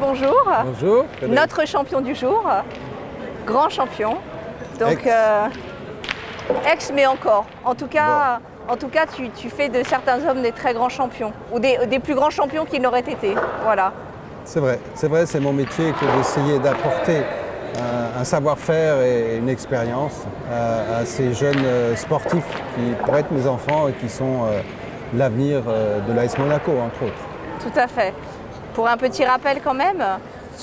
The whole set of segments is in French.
bonjour. Bonjour. Notre champion du jour, grand champion. Donc, ex mais encore. En tout cas, tu fais de certains hommes des très grands champions, ou des plus grands champions qu'ils n'auraient été. Voilà. C'est vrai, c'est mon métier que d'essayer d'apporter un savoir-faire et une expérience à ces jeunes sportifs qui pourraient être mes enfants et qui sont l'avenir de l'AS Monaco, entre autres. Tout à fait. Pour un petit rappel quand même,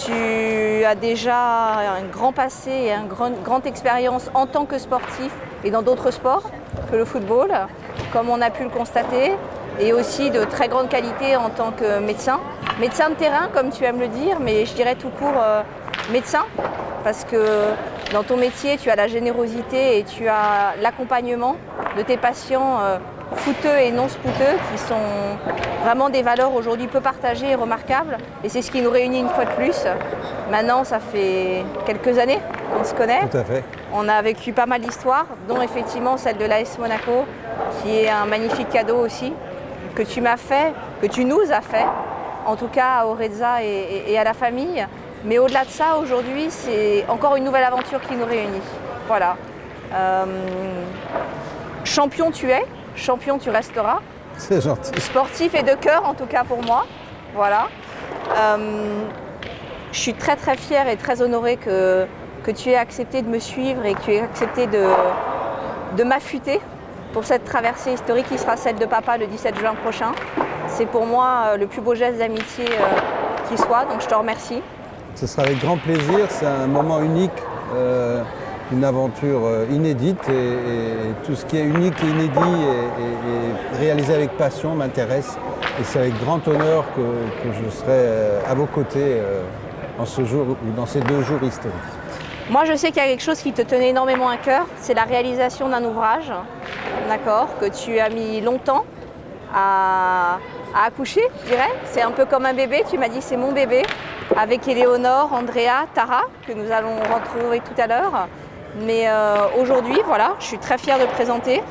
tu as déjà un grand passé et une grande expérience en tant que sportif et dans d'autres sports que le football, comme on a pu le constater, et aussi de très grande qualité en tant que médecin. Médecin de terrain, comme tu aimes le dire, mais je dirais tout court médecin, parce que dans ton métier, tu as la générosité et tu as l'accompagnement de tes patients footeux et non spouteux, qui sont vraiment des valeurs aujourd'hui peu partagées et remarquables. Et c'est ce qui nous réunit une fois de plus. Maintenant, ça fait quelques années qu'on se connaît. Tout à fait. On a vécu pas mal d'histoires, dont effectivement celle de l'AS Monaco, qui est un magnifique cadeau aussi, que tu m'as fait, que tu nous as fait, en tout cas à Orezza et à la famille. Mais au-delà de ça, aujourd'hui, c'est encore une nouvelle aventure qui nous réunit. Voilà. Champion tu es, champion tu resteras. C'est gentil. Sportif et de cœur, en tout cas pour moi. Voilà. Je suis très très fière et très honorée que tu aies accepté de me suivre et que tu aies accepté de m'affûter pour cette traversée historique qui sera celle de papa le 17 juin prochain. C'est pour moi le plus beau geste d'amitié qui soit, donc je te remercie. Ce sera avec grand plaisir, c'est un moment unique, une aventure inédite et tout ce qui est unique et inédit et réalisé avec passion m'intéresse. Et c'est avec grand honneur que je serai à vos côtés en ce jour ou dans ces 2 jours historiques. Moi, je sais qu'il y a quelque chose qui te tenait énormément à cœur, c'est la réalisation d'un ouvrage, d'accord, que tu as mis longtemps à accoucher, je dirais. C'est un peu comme un bébé, tu m'as dit c'est mon bébé, avec Éléonore, Andrea, Tara, que nous allons retrouver tout à l'heure. Mais aujourd'hui, voilà, je suis très fière de présenter.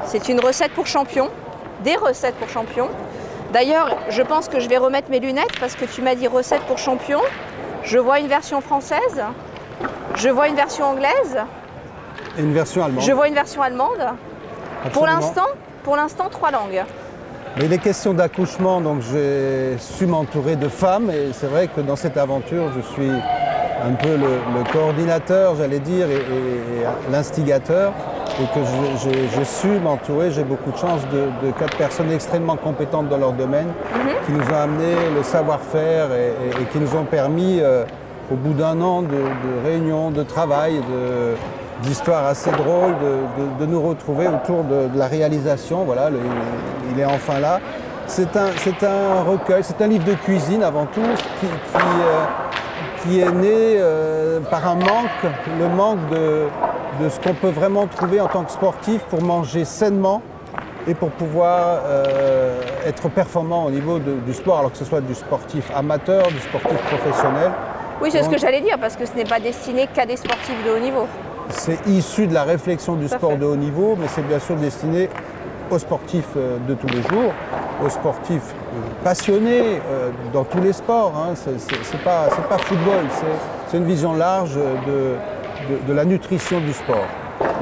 C'est une recette pour champion, des recettes pour champion. D'ailleurs, je pense que je vais remettre mes lunettes parce que tu m'as dit recette pour champion. Je vois une version française, je vois une version anglaise. Et une version allemande. Je vois une version allemande. Absolument. Pour l'instant, 3 langues. Mais il est question d'accouchement, donc j'ai su m'entourer de femmes et c'est vrai que dans cette aventure, je suis un peu le coordinateur, j'allais dire, et l'instigateur, et que j'ai su m'entourer. J'ai beaucoup de chance de 4 personnes extrêmement compétentes dans leur domaine, qui nous ont amené le savoir-faire et qui nous ont permis, au bout d'1 an de réunions, de travail, d'histoires assez drôles, de nous retrouver autour de la réalisation. Voilà, il est enfin là. C'est un recueil, c'est un livre de cuisine avant tout, qui est né par un manque, le manque de ce qu'on peut vraiment trouver en tant que sportif pour manger sainement et pour pouvoir être performant au niveau du sport, alors que ce soit du sportif amateur, du sportif professionnel. Oui, c'est ce que j'allais dire, parce que ce n'est pas destiné qu'à des sportifs de haut niveau. C'est issu de la réflexion du sport de haut niveau, mais c'est bien sûr destiné aux sportifs de tous les jours, aux sportifs passionnés dans tous les sports. Hein. C'est pas football, c'est une vision large de la nutrition du sport.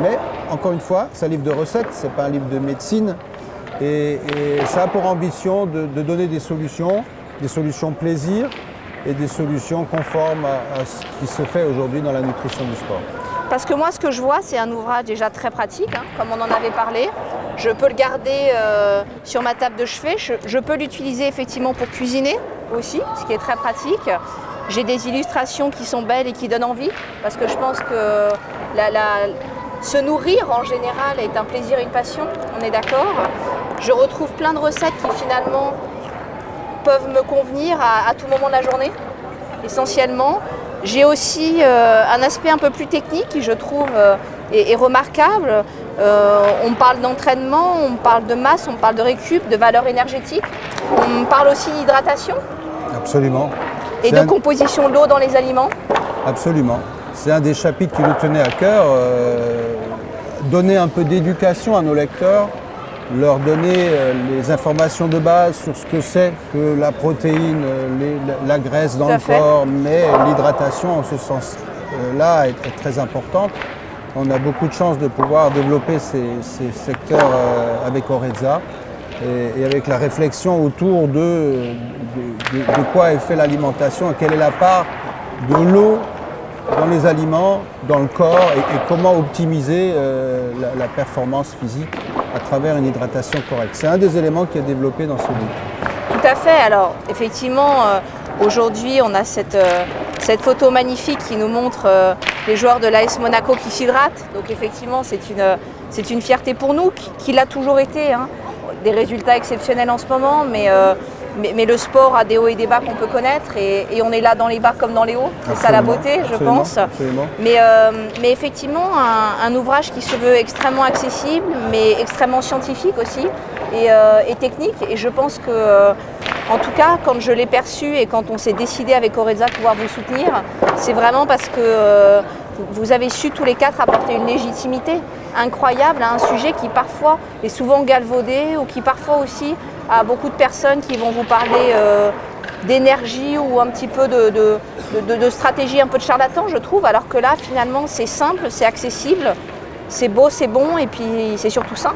Mais encore une fois, c'est un livre de recettes, c'est pas un livre de médecine, et ça a pour ambition de donner des solutions plaisir et des solutions conformes à ce qui se fait aujourd'hui dans la nutrition du sport. Parce que moi, ce que je vois, c'est un ouvrage déjà très pratique, hein, comme on en avait parlé. Je peux le garder sur ma table de chevet. Je peux l'utiliser effectivement pour cuisiner aussi, ce qui est très pratique. J'ai des illustrations qui sont belles et qui donnent envie, parce que je pense que se nourrir en général est un plaisir et une passion, on est d'accord. Je retrouve plein de recettes qui finalement peuvent me convenir à tout moment de la journée, essentiellement. J'ai aussi un aspect un peu plus technique qui, je trouve, est remarquable. On parle d'entraînement, on parle de masse, on parle de récup, de valeur énergétique. On parle aussi d'hydratation. Absolument. Et de composition de l'eau dans les aliments. Absolument. C'est un des chapitres qui nous tenait à cœur. Donner un peu d'éducation à nos lecteurs leur donner les informations de base sur ce que c'est que la protéine, la graisse dans le corps, mais l'hydratation en ce sens-là est très importante. On a beaucoup de chance de pouvoir développer ces secteurs avec Orezza et avec la réflexion autour de quoi est fait l'alimentation et quelle est la part de l'eau dans les aliments, dans le corps et comment optimiser la performance physique à travers une hydratation correcte. C'est un des éléments qui est développé dans ce livre. Tout à fait. Alors effectivement, aujourd'hui on a cette photo magnifique qui nous montre les joueurs de l'AS Monaco qui s'hydratent. Donc effectivement c'est une fierté pour nous, qui l'a toujours été. Hein. Des résultats exceptionnels en ce moment, mais le sport a des hauts et des bas qu'on peut connaître et on est là dans les bas comme dans les hauts. C'est ça la beauté, je pense. Absolument. Mais effectivement, un ouvrage qui se veut extrêmement accessible, mais extrêmement scientifique aussi et technique. Et je pense que, en tout cas, quand je l'ai perçu et quand on s'est décidé avec Orezza de pouvoir vous soutenir, c'est vraiment parce que vous avez su tous les quatre apporter une légitimité incroyable à un sujet qui parfois est souvent galvaudé ou qui parfois aussi a beaucoup de personnes qui vont vous parler d'énergie ou un petit peu de stratégie un peu de charlatan, je trouve, alors que là finalement c'est simple, c'est accessible, c'est beau, c'est bon et puis c'est surtout sain.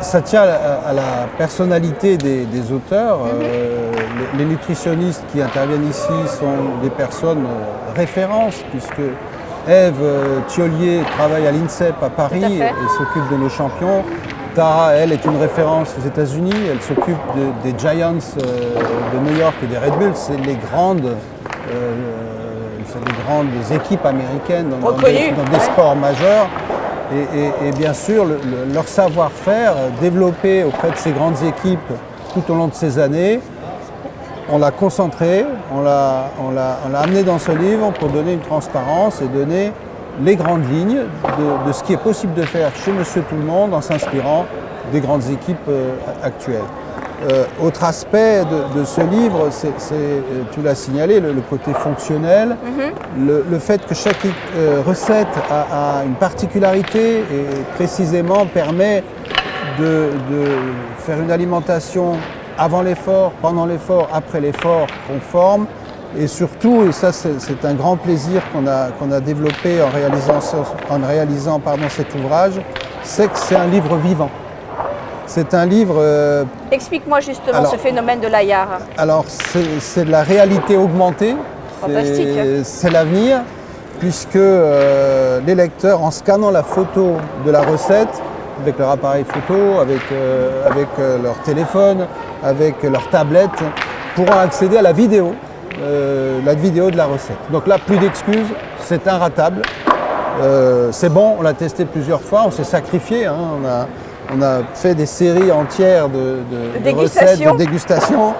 Ça tient à la personnalité des auteurs. Les nutritionnistes qui interviennent ici sont des personnes références, puisque Ève Thiollier travaille à l'INSEP à Paris et s'occupe de nos champions. Tara, elle, est une référence aux États-Unis. Elle s'occupe des Giants de New York et des Red Bulls. C'est les grandes équipes américaines dans des sports majeurs. Et bien sûr, leur savoir-faire développé auprès de ces grandes équipes tout au long de ces années, on l'a concentré, on l'a amené dans ce livre pour donner une transparence et donner les grandes lignes de ce qui est possible de faire chez Monsieur Tout-le-Monde en s'inspirant des grandes équipes actuelles. Autre aspect de ce livre, tu l'as signalé, le côté fonctionnel, le fait que chaque recette a une particularité et précisément permet de faire une alimentation avant l'effort, pendant l'effort, après l'effort conforme. Et surtout, et ça c'est un grand plaisir qu'on a développé en réalisant cet ouvrage, c'est que c'est un livre vivant. C'est un livre... Explique-moi justement ce phénomène de l'AIAR. Alors c'est de la réalité augmentée. Fantastique. C'est l'avenir, puisque les lecteurs, en scannant la photo de la recette, avec leur appareil photo, avec leur téléphone, avec leur tablette, pourront accéder à la vidéo de la recette. Donc là, plus d'excuses, c'est inratable. C'est bon, on l'a testé plusieurs fois, on s'est sacrifié. Hein, on a fait des séries entières de recettes, de dégustation.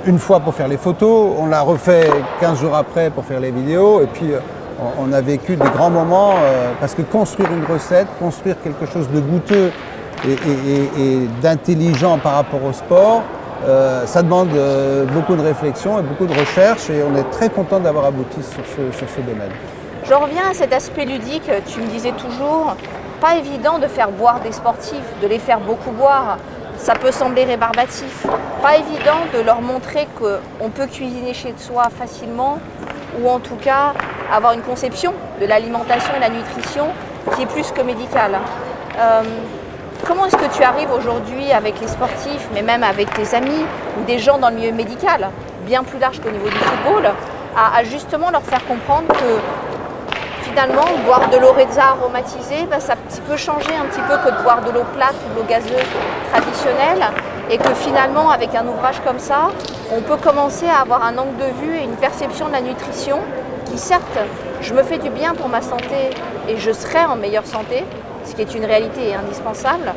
Une fois pour faire les photos, on l'a refait 15 jours après pour faire les vidéos. Et puis on a vécu des grands moments parce que construire une recette, construire quelque chose de goûteux et d'intelligent par rapport au sport, ça demande beaucoup de réflexion et beaucoup de recherche et on est très content d'avoir abouti sur ce domaine. J'en reviens à cet aspect ludique, tu me disais toujours, pas évident de faire boire des sportifs, de les faire beaucoup boire, ça peut sembler rébarbatif. Pas évident de leur montrer qu'on peut cuisiner chez soi facilement ou en tout cas avoir une conception de l'alimentation et de la nutrition qui est plus que médicale. Comment est-ce que tu arrives aujourd'hui avec les sportifs, mais même avec tes amis ou des gens dans le milieu médical, bien plus large qu'au niveau du football, à justement leur faire comprendre que finalement, boire de l'Orezza aromatisée, ça peut changer un petit peu que de boire de l'eau plate ou de l'eau gazeuse traditionnelle et que finalement, avec un ouvrage comme ça, on peut commencer à avoir un angle de vue et une perception de la nutrition qui, certes, je me fais du bien pour ma santé et je serai en meilleure santé, ce qui est une réalité et indispensable,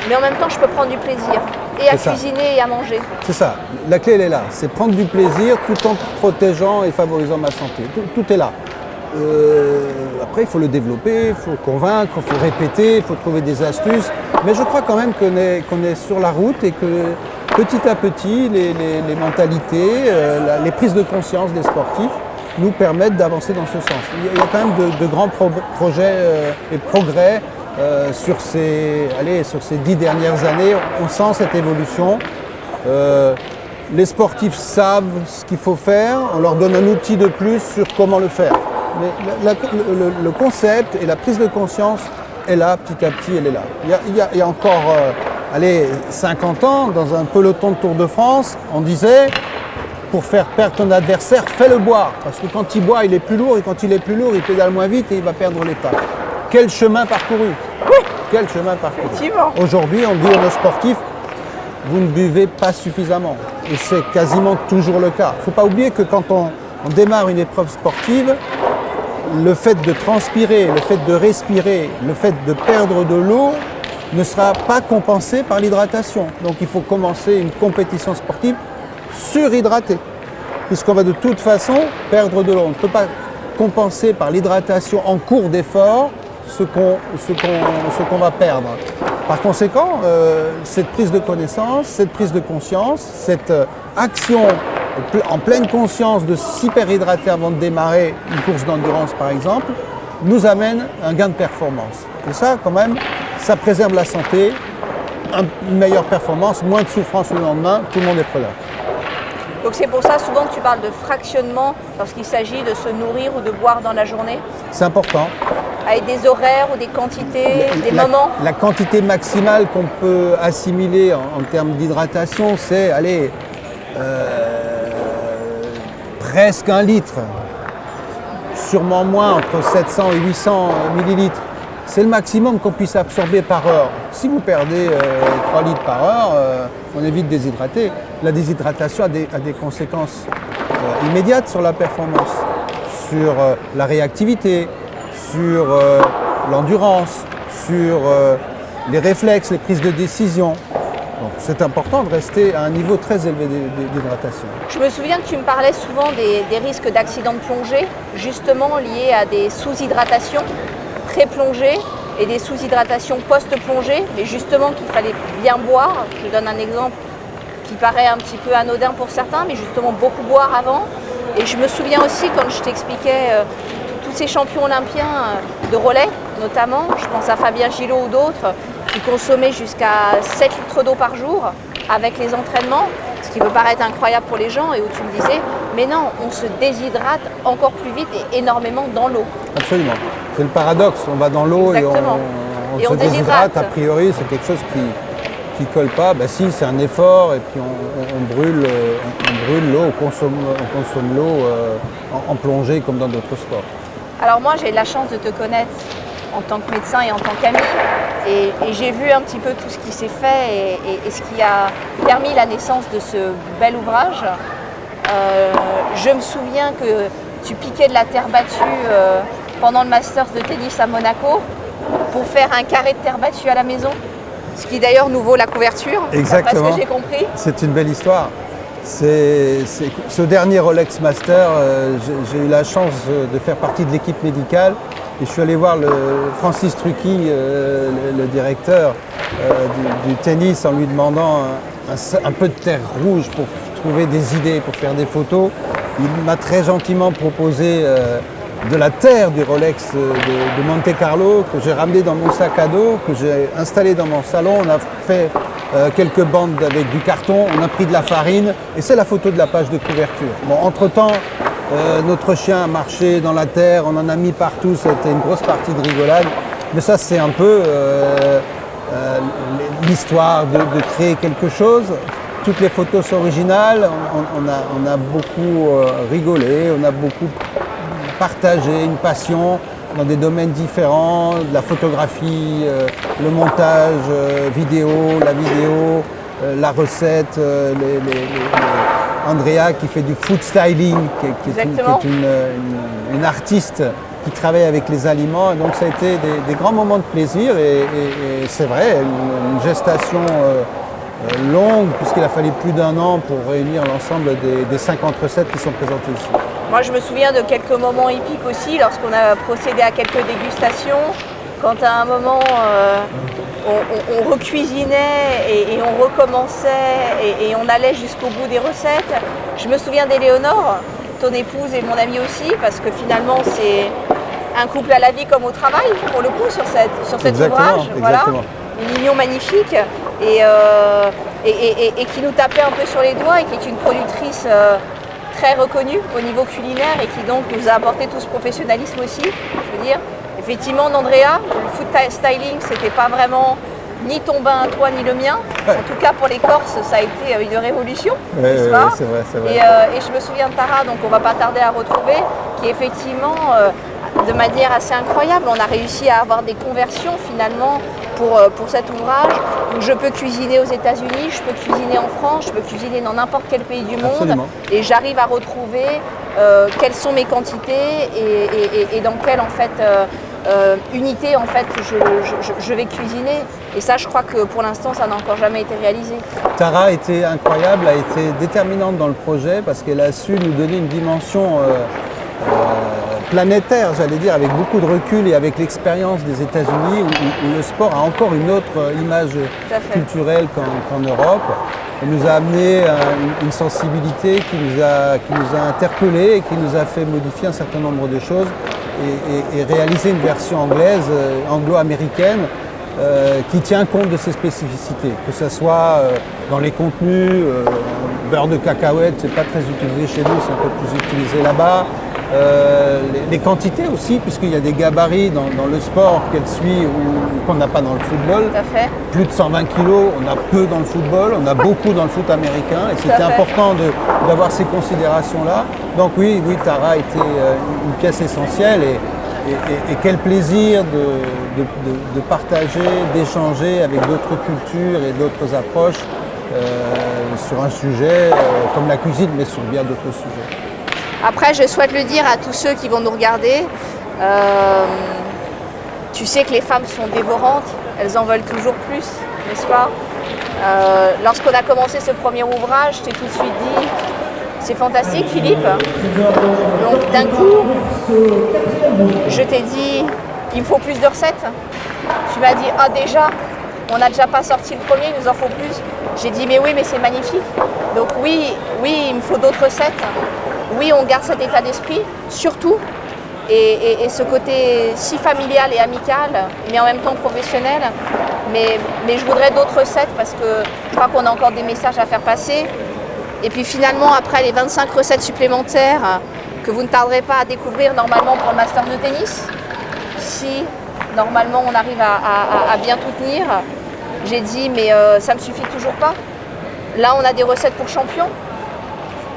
mais en même temps, je peux prendre du plaisir et à cuisiner et à manger. C'est ça, la clé elle est là, c'est prendre du plaisir tout en protégeant et favorisant ma santé. Tout est là. Après, il faut le développer, il faut convaincre, il faut répéter, il faut trouver des astuces. Mais je crois quand même qu'on est sur la route et que petit à petit, les mentalités, les prises de conscience des sportifs nous permettent d'avancer dans ce sens. Il y a quand même de grands projets et progrès sur ces 10 dernières années. On sent cette évolution. Les sportifs savent ce qu'il faut faire, on leur donne un outil de plus sur comment le faire. Mais le concept et la prise de conscience est là, petit à petit, elle est là. Il y a encore 50 ans, dans un peloton de Tour de France, on disait pour faire perdre ton adversaire, fais-le boire. Parce que quand il boit, il est plus lourd, et quand il est plus lourd, il pédale moins vite et il va perdre l'étape. Quel chemin parcouru! Oui. Quel chemin parcouru! Effectivement. Aujourd'hui, on dit à nos sportifs, vous ne buvez pas suffisamment. Et c'est quasiment toujours le cas. Il ne faut pas oublier que quand on démarre une épreuve sportive, le fait de transpirer, le fait de respirer, le fait de perdre de l'eau ne sera pas compensé par l'hydratation. Donc il faut commencer une compétition sportive surhydratée, puisqu'on va de toute façon perdre de l'eau. On ne peut pas compenser par l'hydratation en cours d'effort ce qu'on va perdre. Par conséquent, cette prise de connaissance, cette prise de conscience, cette action en pleine conscience de s'hyperhydrater avant de démarrer une course d'endurance par exemple, nous amène un gain de performance. Et ça, quand même, ça préserve la santé, une meilleure performance, moins de souffrance le lendemain, tout le monde est preneur. Donc c'est pour ça souvent que tu parles de fractionnement lorsqu'il s'agit de se nourrir ou de boire dans la journée? C'est important. Avec des horaires ou des quantités, des moments? La quantité maximale qu'on peut assimiler en termes d'hydratation, c'est presque 1 litre. Sûrement moins, entre 700 et 800 millilitres. C'est le maximum qu'on puisse absorber par heure. Si vous perdez 3 litres par heure, on est vite déshydraté. La déshydratation a des conséquences immédiates sur la performance, sur la réactivité, sur l'endurance, sur les réflexes, les prises de décision. Donc c'est important de rester à un niveau très élevé d'hydratation. Je me souviens que tu me parlais souvent des risques d'accidents de plongée, justement liés à des sous-hydratations pré-plongée et des sous-hydratations post-plongée, mais justement qu'il fallait bien boire. Je donne un exemple qui paraît un petit peu anodin pour certains, mais justement beaucoup boire avant. Et je me souviens aussi quand je t'expliquais tous ces champions olympiens de relais, notamment, je pense à Fabien Gillot ou d'autres, qui consommaient jusqu'à 7 litres d'eau par jour avec les entraînements, ce qui peut paraître incroyable pour les gens et où tu me disais, mais non, on se déshydrate encore plus vite et énormément dans l'eau. Absolument. C'est le paradoxe, on va dans l'eau et on se déshydrate. A priori, c'est quelque chose qui colle pas. Ben si, c'est un effort et puis on brûle l'eau, on consomme l'eau en plongée comme dans d'autres sports. Alors moi, j'ai la chance de te connaître en tant que médecin et en tant qu'ami. Et j'ai vu un petit peu tout ce qui s'est fait et ce qui a permis la naissance de ce bel ouvrage. Je me souviens que tu piquais de la terre battue pendant le Masters de tennis à Monaco pour faire un carré de terre battue à la maison, ce qui d'ailleurs nous vaut la couverture. Exactement. Parce que j'ai compris. C'est une belle histoire. Ce dernier Rolex Master, j'ai eu la chance de faire partie de l'équipe médicale et je suis allé voir Francis Trucchi, le directeur du tennis, en lui demandant un peu de terre rouge pour trouver des idées, pour faire des photos. Il m'a très gentiment proposé de la terre du Rolex de Monte Carlo que j'ai ramené dans mon sac à dos, que j'ai installé dans mon salon. On a fait quelques bandes avec du carton, on a pris de la farine et c'est la photo de la page de couverture. Bon, entre-temps, notre chien a marché dans la terre, on en a mis partout, c'était une grosse partie de rigolade. Mais ça, c'est un peu l'histoire de créer quelque chose. Toutes les photos sont originales, on a beaucoup rigolé, on a beaucoup partagé une passion dans des domaines différents, la photographie, le montage vidéo, la recette, Andrea qui fait du food styling, qui est une artiste qui travaille avec les aliments. Et donc ça a été des grands moments de plaisir et c'est vrai, une gestation longue puisqu'il a fallu plus d'1 an pour réunir l'ensemble des 50 recettes qui sont présentées ici. Moi je me souviens de quelques moments épiques aussi lorsqu'on a procédé à quelques dégustations, quand à un moment on recuisinait et on recommençait et on allait jusqu'au bout des recettes. Je me souviens d'Éléonore, ton épouse et mon amie aussi, parce que finalement un couple à la vie comme au travail, pour le coup, sur cet ouvrage. Voilà, une union magnifique et qui nous tapait un peu sur les doigts et qui est une productrice très reconnue au niveau culinaire et qui donc nous a apporté tout ce professionnalisme aussi. Je veux dire, effectivement, Andrea, le food styling, c'était pas vraiment ni ton bain à toi ni le mien. Ouais. En tout cas pour les Corses, ça a été une révolution. Ouais, c'est vrai, c'est vrai. Et je me souviens de Tara, donc on va pas tarder à retrouver, qui effectivement, de manière assez incroyable, on a réussi à avoir des conversions finalement pour cet ouvrage. Donc je peux cuisiner aux États-Unis, je peux cuisiner en France, je peux cuisiner dans n'importe quel pays du monde. Absolument. Et j'arrive à retrouver quelles sont mes quantités et dans quelle en fait unité en fait je vais cuisiner. Et ça, je crois que pour l'instant, ça n'a encore jamais été réalisé. Tara a été incroyable, a été déterminante dans le projet parce qu'elle a su nous donner une dimension planétaire, j'allais dire, avec beaucoup de recul et avec l'expérience des États-Unis où le sport a encore une autre image culturelle qu'en Europe. Elle nous a amené une sensibilité qui nous a interpellés et qui nous a fait modifier un certain nombre de choses et réaliser une version anglaise, anglo-américaine, qui tient compte de ses spécificités, que ce soit dans les contenus, beurre de cacahuète, c'est pas très utilisé chez nous, c'est un peu plus utilisé là-bas. Les quantités aussi, puisqu'il y a des gabarits dans le sport qu'elle suit ou qu'on n'a pas dans le football. Tout à fait. Plus de 120 kilos, on a peu dans le football, on a beaucoup dans le foot américain, et c'était important d'avoir ces considérations-là. Donc oui, Tara a été une pièce essentielle et quel plaisir de partager, d'échanger avec d'autres cultures et d'autres approches sur un sujet comme la cuisine, mais sur bien d'autres sujets. Après, je souhaite le dire à tous ceux qui vont nous regarder, tu sais que les femmes sont dévorantes, elles en veulent toujours plus, n'est-ce pas? Lorsqu'on a commencé ce premier ouvrage, je t'ai tout de suite dit, c'est fantastique Philippe. Donc d'un coup, je t'ai dit, il me faut plus de recettes. Tu m'as dit, ah déjà, on n'a déjà pas sorti le premier, il nous en faut plus. J'ai dit, mais oui, mais c'est magnifique. Donc oui, il me faut d'autres recettes. Oui, on garde cet état d'esprit, surtout, et ce côté si familial et amical, mais en même temps professionnel. Mais je voudrais d'autres recettes parce que je crois qu'on a encore des messages à faire passer. Et puis finalement, après les 25 recettes supplémentaires que vous ne tarderez pas à découvrir normalement pour le Master de tennis, si normalement on arrive à bien tout tenir, j'ai dit mais ça ne me suffit toujours pas. Là, on a des recettes pour champions.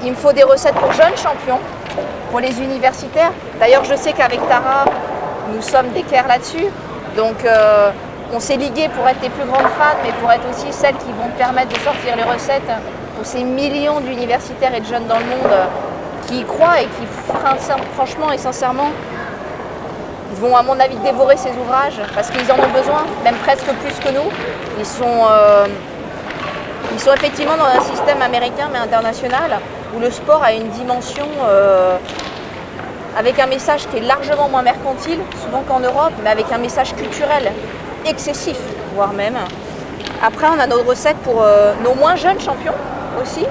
Il me faut des recettes pour jeunes champions, pour les universitaires. D'ailleurs, je sais qu'avec Tara, nous sommes d'équerre là-dessus. Donc, on s'est ligués pour être les plus grandes fans, mais pour être aussi celles qui vont permettre de sortir les recettes pour ces millions d'universitaires et de jeunes dans le monde qui y croient et qui, franchement et sincèrement, vont, à mon avis, dévorer ces ouvrages parce qu'ils en ont besoin, même presque plus que nous. Ils sont effectivement dans un système américain, mais international, où le sport a une dimension avec un message qui est largement moins mercantile, souvent qu'en Europe, mais avec un message culturel excessif, voire même. Après, on a nos recettes pour nos moins jeunes champions aussi.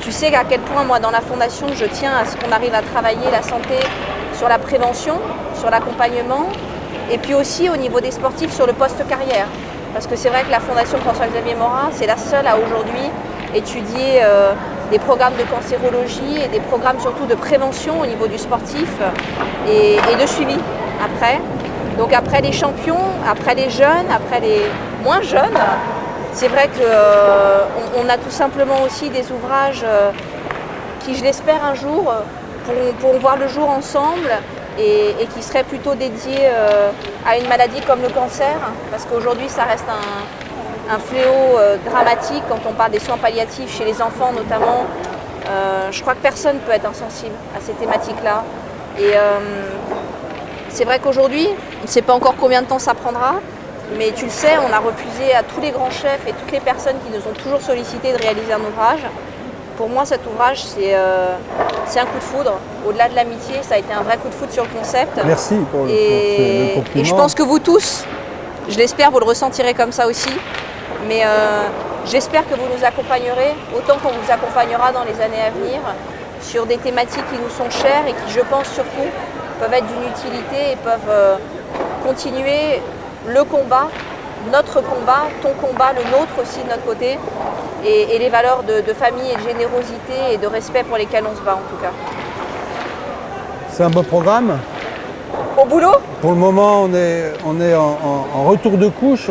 Tu sais à quel point, moi, dans la fondation, je tiens à ce qu'on arrive à travailler la santé sur la prévention, sur l'accompagnement, et puis aussi au niveau des sportifs sur le post-carrière. Parce que c'est vrai que la Fondation François-Xavier Morin, c'est la seule à aujourd'hui étudier des programmes de cancérologie et des programmes surtout de prévention au niveau du sportif et de suivi après. Donc après les champions, après les jeunes, après les moins jeunes, c'est vrai qu'on a tout simplement aussi des ouvrages qui, je l'espère un jour, pourront voir le jour ensemble et qui seraient plutôt dédiés à une maladie comme le cancer, parce qu'aujourd'hui ça reste un fléau dramatique quand on parle des soins palliatifs chez les enfants notamment. Je crois que personne ne peut être insensible à ces thématiques-là. Et c'est vrai qu'aujourd'hui, on ne sait pas encore combien de temps ça prendra, mais tu le sais, on a refusé à tous les grands chefs et toutes les personnes qui nous ont toujours sollicité de réaliser un ouvrage. Pour moi, cet ouvrage, c'est un coup de foudre. Au-delà de l'amitié, ça a été un vrai coup de foudre sur le concept. Merci pour le compliment. Et je pense que vous tous, je l'espère, vous le ressentirez comme ça aussi. Mais j'espère que vous nous accompagnerez autant qu'on vous accompagnera dans les années à venir sur des thématiques qui nous sont chères et qui, je pense, surtout peuvent être d'une utilité et peuvent continuer le combat, notre combat, ton combat, le nôtre aussi de notre côté, et les valeurs de famille et de générosité et de respect pour lesquelles on se bat en tout cas. C'est un beau programme. Au boulot? Pour le moment, on est en retour de couche.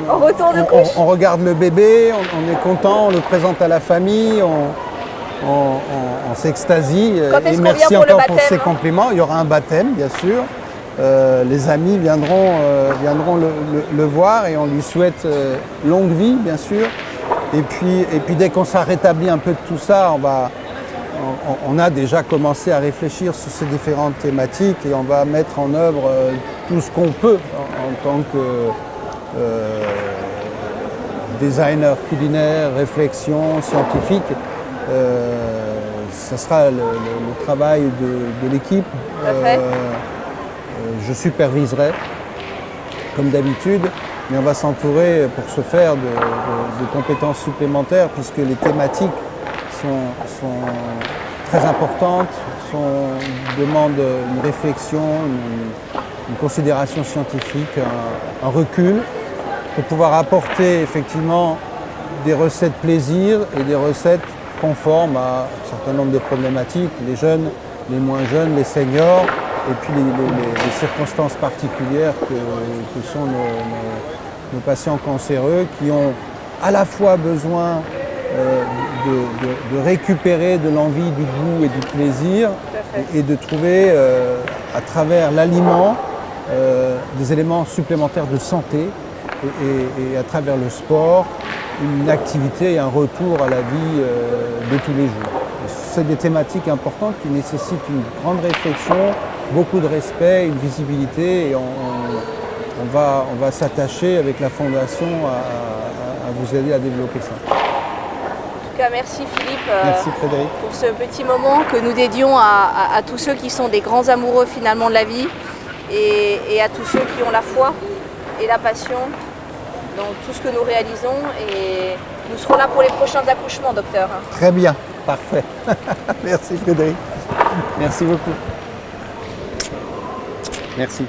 En retour de couche. On regarde le bébé, on est content, on le présente à la famille, on s'extasie. Quand est-ce Et qu'on merci vient pour le encore pour baptême, ces hein? compliments. Il y aura un baptême, bien sûr. Les amis viendront le voir et on lui souhaite longue vie, bien sûr. Et puis dès qu'on sera rétabli un peu de tout ça, on a déjà commencé à réfléchir sur ces différentes thématiques et on va mettre en œuvre tout ce qu'on peut en tant que designer culinaire, réflexion scientifique. Ce sera le travail de l'équipe. Tout à fait. Je superviserai, comme d'habitude, mais on va s'entourer pour ce faire de compétences supplémentaires puisque les thématiques sont très importantes, demandent une réflexion, une considération scientifique, un recul pour pouvoir apporter effectivement des recettes plaisir et des recettes conformes à un certain nombre de problématiques, les jeunes, les moins jeunes, les seniors, et puis les circonstances particulières que sont nos patients cancéreux qui ont à la fois besoin de récupérer de l'envie, du goût et du plaisir et de trouver à travers l'aliment des éléments supplémentaires de santé et à travers le sport une activité et un retour à la vie de tous les jours. C'est des thématiques importantes qui nécessitent une grande réflexion, beaucoup de respect, une visibilité et on va s'attacher avec la Fondation à vous aider à développer ça. En tout cas, merci Philippe Merci Frédéric. pour ce petit moment que nous dédions à tous ceux qui sont des grands amoureux finalement de la vie et à tous ceux qui ont la foi et la passion dans tout ce que nous réalisons et nous serons là pour les prochains accouchements, docteur. Très bien, parfait. Merci Frédéric. Merci beaucoup. Merci.